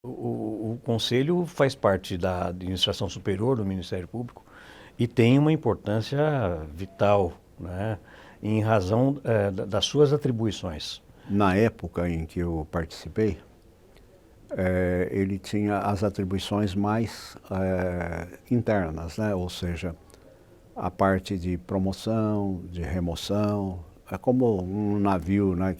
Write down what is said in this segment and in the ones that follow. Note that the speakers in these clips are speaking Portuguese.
O Conselho faz parte da administração superior do Ministério Público e tem uma importância vital, né, em razão das suas atribuições. Na época em que eu participei, ele tinha as atribuições mais internas, né? Ou seja, a parte de promoção, de remoção. É como um navio, né,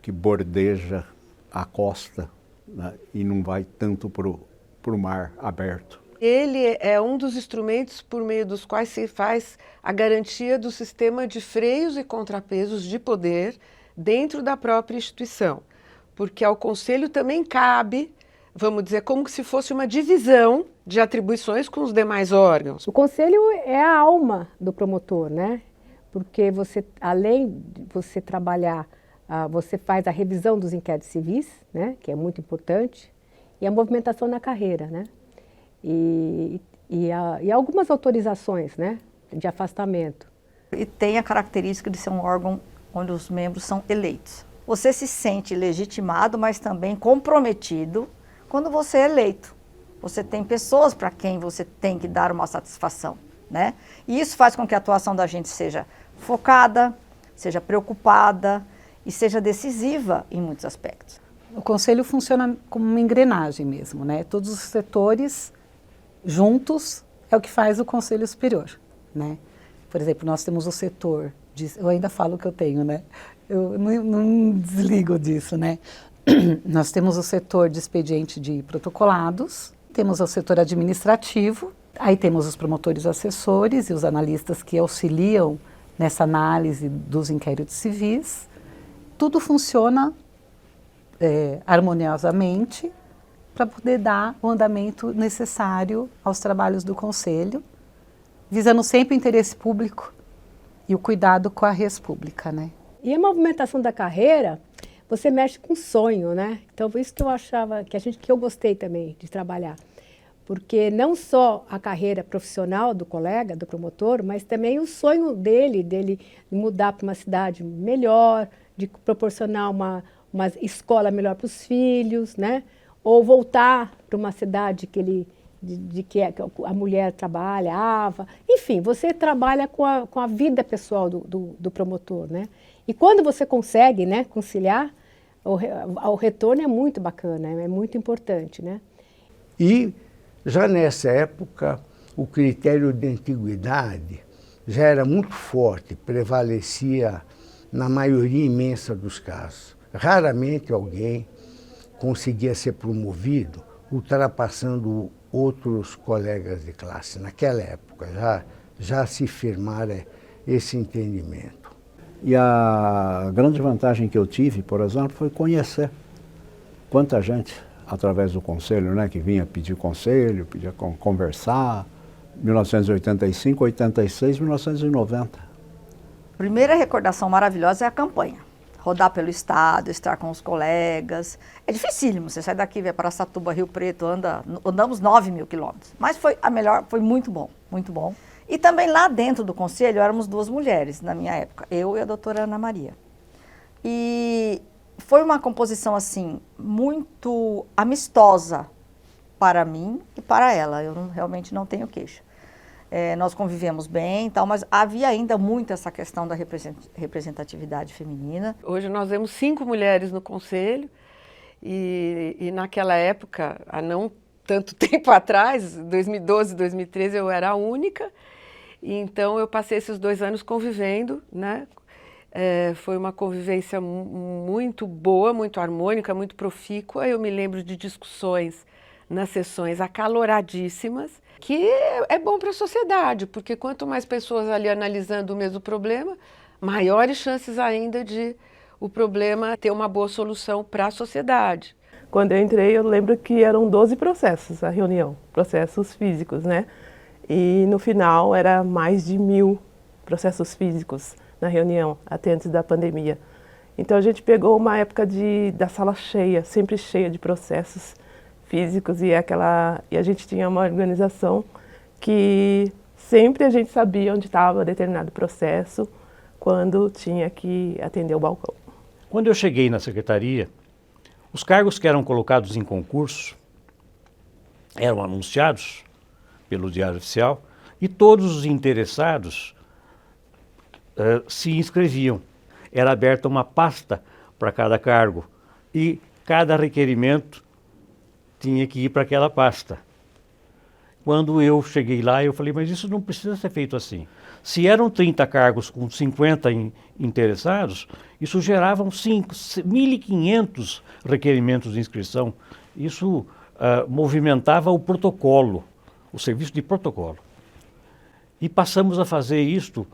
que bordeja a costa, né, e não vai tanto para o mar aberto. Ele é um dos instrumentos por meio dos quais se faz a garantia do sistema de freios e contrapesos de poder dentro da própria instituição. Porque ao Conselho também cabe, vamos dizer, como se fosse uma divisão de atribuições com os demais órgãos. O Conselho é a alma do promotor, né? Porque você, além de você trabalhar, você faz a revisão dos inquéritos civis, né? Que é muito importante, e a movimentação na carreira, né? E algumas autorizações, né, de afastamento. E tem a característica de ser um órgão onde os membros são eleitos. Você se sente legitimado, mas também comprometido quando você é eleito. Você tem pessoas para quem você tem que dar uma satisfação, né? E isso faz com que a atuação da gente seja focada, seja preocupada e seja decisiva em muitos aspectos. O Conselho funciona como uma engrenagem mesmo, né? Todos os setores juntos é o que faz o Conselho Superior, né? Por exemplo, nós temos o setor, eu ainda falo que eu tenho, né? Eu não desligo disso, né? Nós temos o setor de expediente de protocolados, temos o setor administrativo, aí temos os promotores assessores e os analistas que auxiliam nessa análise dos inquéritos civis. Tudo funciona harmoniosamente para poder dar o andamento necessário aos trabalhos do Conselho, visando sempre o interesse público e o cuidado com a res pública, né? E a movimentação da carreira, você mexe com sonho, né? Então, por isso que eu achava, que eu gostei também de trabalhar. Porque não só a carreira profissional do colega, do promotor, mas também o sonho dele mudar para uma cidade melhor, de proporcionar uma escola melhor para os filhos, né? Ou voltar para uma cidade que a mulher trabalhava. Enfim, você trabalha com a vida pessoal do promotor, né? E quando você consegue, né, conciliar, o retorno é muito bacana, é muito importante, né? E já nessa época, o critério de antiguidade já era muito forte, prevalecia na maioria imensa dos casos. Raramente alguém conseguia ser promovido ultrapassando outros colegas de classe. Naquela época já se firmara esse entendimento. E a grande vantagem que eu tive, por exemplo, foi conhecer quanta gente, através do Conselho, né, que vinha pedir conselho, pedia conversar, 1985, 86, 1990. Primeira recordação maravilhosa é a campanha. Rodar pelo estado, estar com os colegas. É dificílimo, você sai daqui, vai para Araçatuba, Rio Preto, andamos 9.000 quilômetros. Mas foi muito bom, muito bom. E também lá dentro do Conselho éramos 2 mulheres na minha época, eu e a doutora Ana Maria. E foi uma composição assim, muito amistosa para mim e para ela, eu realmente não tenho queixa. Nós convivemos bem e tal, mas havia ainda muito essa questão da representatividade feminina. Hoje nós vemos 5 mulheres no Conselho e naquela época, há não tanto tempo atrás, 2012, 2013, eu era a única. E então eu passei esses 2 anos convivendo, né? Foi uma convivência muito boa, muito harmônica, muito profícua. Eu me lembro de discussões nas sessões acaloradíssimas, que é bom para a sociedade, porque quanto mais pessoas ali analisando o mesmo problema, maiores chances ainda de o problema ter uma boa solução para a sociedade. Quando eu entrei, eu lembro que eram 12 processos a reunião, processos físicos, né? E no final era mais de 1.000 processos físicos na reunião, até antes da pandemia. Então a gente pegou uma época da sala cheia, sempre cheia de processos físicos, e a gente tinha uma organização que sempre a gente sabia onde estava determinado processo, quando tinha que atender o balcão. Quando eu cheguei na secretaria, Os cargos que eram colocados em concurso eram anunciados pelo Diário Oficial e todos os interessados se inscreviam. Era aberta uma pasta para cada cargo e cada requerimento tinha que ir para aquela pasta. Quando eu cheguei lá, eu falei, mas isso não precisa ser feito assim. Se eram 30 cargos com 50 interessados, isso gerava 1.500 requerimentos de inscrição. Isso movimentava o protocolo, o serviço de protocolo. E passamos a fazer isto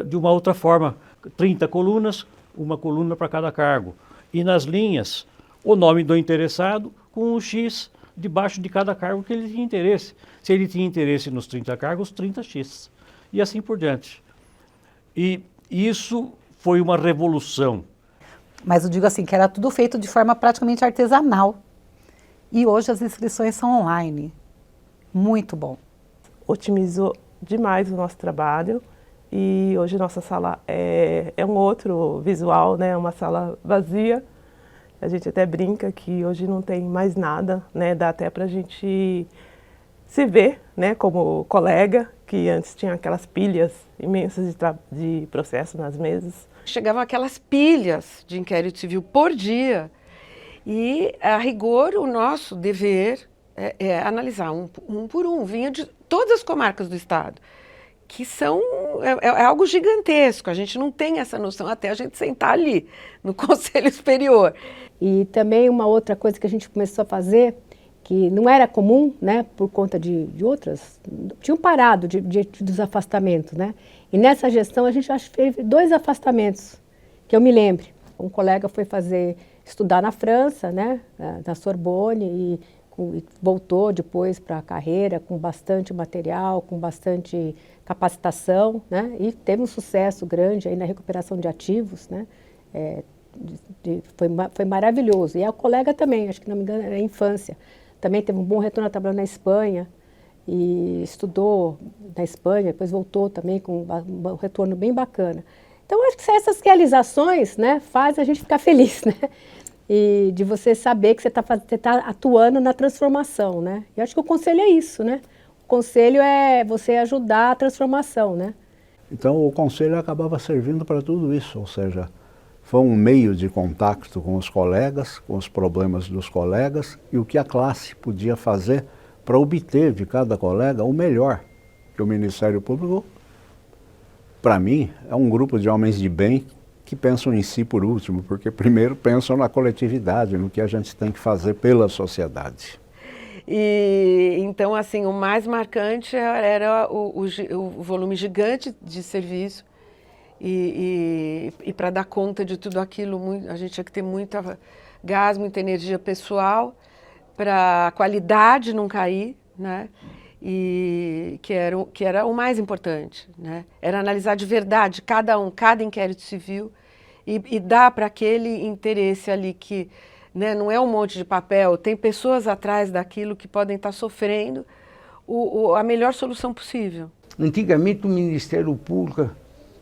de uma outra forma. 30 colunas, uma coluna para cada cargo. E nas linhas, o nome do interessado com um X debaixo de cada cargo que ele tinha interesse. Se ele tinha interesse nos 30 cargos, 30X. E assim por diante. E isso foi uma revolução. Mas eu digo assim, que era tudo feito de forma praticamente artesanal. E hoje as inscrições são online. Muito bom. Otimizou demais o nosso trabalho e hoje nossa sala é um outro visual, né? Uma sala vazia. A gente até brinca que hoje não tem mais nada, né? Dá até para a gente se ver, né? Como colega, que antes tinha aquelas pilhas imensas de processo nas mesas. Chegavam aquelas pilhas de inquérito civil por dia e, a rigor, o nosso dever é analisar um por um. Vinha de todas as comarcas do estado, que são é algo gigantesco. A gente não tem essa noção até a gente sentar ali no Conselho Superior. E também uma outra coisa que a gente começou a fazer, que não era comum, né, por conta de outras, tinham parado dos afastamentos, né? E nessa gestão a gente acho que fez 2 afastamentos, que eu me lembre. Um colega foi estudar na França, né, na Sorbonne, e voltou depois para a carreira com bastante material, com bastante capacitação, né, e teve um sucesso grande aí na recuperação de ativos, né, foi maravilhoso. E a colega também, acho que não me engano, era infância, também teve um bom retorno a trabalhar na Espanha e estudou na Espanha, depois voltou também com um retorno bem bacana. Então, acho que essas realizações, né, fazem a gente ficar feliz, né? E de você saber que você tá atuando na transformação, né? E acho que o conselho é isso, né? O conselho é você ajudar a transformação, né? Então, o conselho acabava servindo para tudo isso, ou seja, foi um meio de contato com os colegas, com os problemas dos colegas e o que a classe podia fazer para obter de cada colega o melhor. Que o Ministério Público, para mim, é um grupo de homens de bem que pensam em si por último, porque primeiro pensam na coletividade, no que a gente tem que fazer pela sociedade. E então, assim, o mais marcante era o volume gigante de serviço. E para dar conta de tudo aquilo, a gente tinha que ter muito gás, muita energia pessoal, para a qualidade não cair, né? E que era o mais importante, né? Era analisar de verdade cada inquérito civil e dar para aquele interesse ali que, né, não é um monte de papel, tem pessoas atrás daquilo que podem estar sofrendo a melhor solução possível. Antigamente o Ministério Público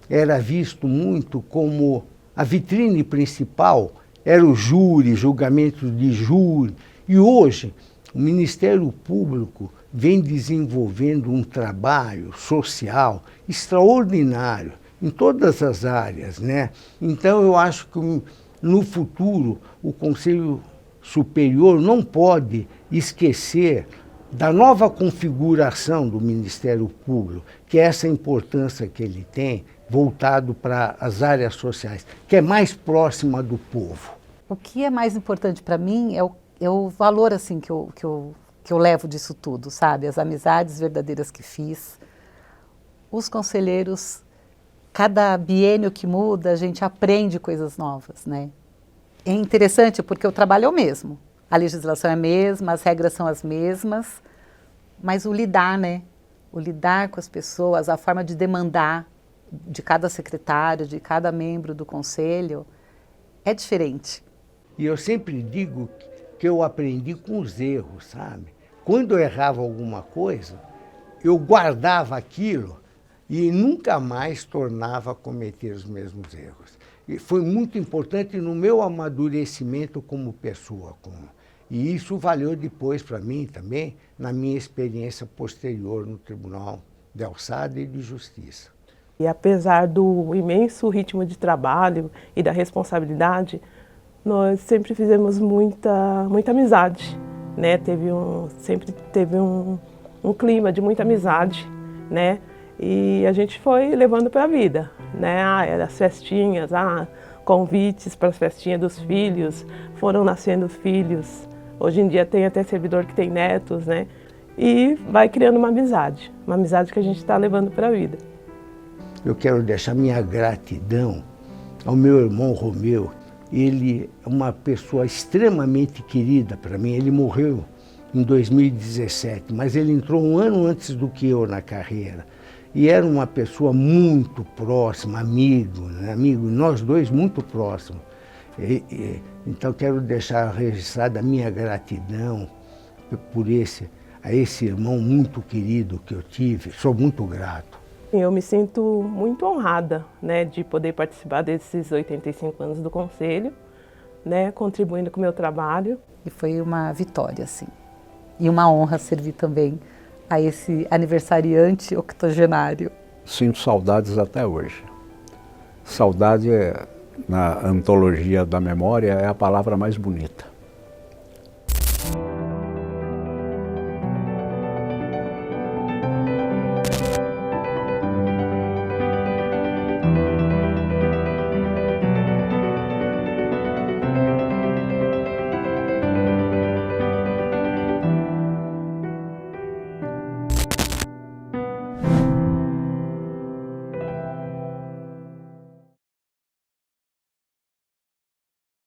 era visto muito como a vitrine principal, era o júri, julgamento de júri. E hoje o Ministério Público vem desenvolvendo um trabalho social extraordinário em todas as áreas, né? Então eu acho que no futuro o Conselho Superior não pode esquecer da nova configuração do Ministério Público, que é essa importância que ele tem, voltado para as áreas sociais, que é mais próxima do povo. O que é mais importante para mim é o valor assim, que eu levo disso tudo, sabe? As amizades verdadeiras que fiz, os conselheiros, cada biênio que muda, a gente aprende coisas novas, né? É interessante porque o trabalho é o mesmo, a legislação é a mesma, as regras são as mesmas, mas o lidar, né? O lidar com as pessoas, a forma de demandar de cada secretário, de cada membro do conselho, é diferente. E eu sempre digo que eu aprendi com os erros, sabe? Quando eu errava alguma coisa, eu guardava aquilo e nunca mais tornava a cometer os mesmos erros. foi muito importante no meu amadurecimento como pessoa. E isso valeu depois para mim também, na minha experiência posterior no Tribunal de Alçada e de Justiça. E apesar do imenso ritmo de trabalho e da responsabilidade, nós sempre fizemos muita amizade, né? Sempre teve um clima de muita amizade, né? E a gente foi levando para a vida, né? As festinhas, convites para as festinhas dos filhos, foram nascendo filhos. Hoje em dia tem até servidor que tem netos, né? E vai criando uma amizade que a gente está levando para a vida. Eu quero deixar minha gratidão ao meu irmão Romeu. Ele é uma pessoa extremamente querida para mim. Ele morreu em 2017, mas ele entrou um ano antes do que eu na carreira. E era uma pessoa muito próxima, amigo, né? Nós dois muito próximos. Então quero deixar registrada a minha gratidão a esse irmão muito querido que eu tive. Sou muito grato. Eu me sinto muito honrada, né, de poder participar desses 85 anos do Conselho, né, contribuindo com o meu trabalho. E foi uma vitória, assim. E uma honra servir também a esse aniversariante octogenário. Sinto saudades até hoje. Saudade, na antologia da memória, é a palavra mais bonita.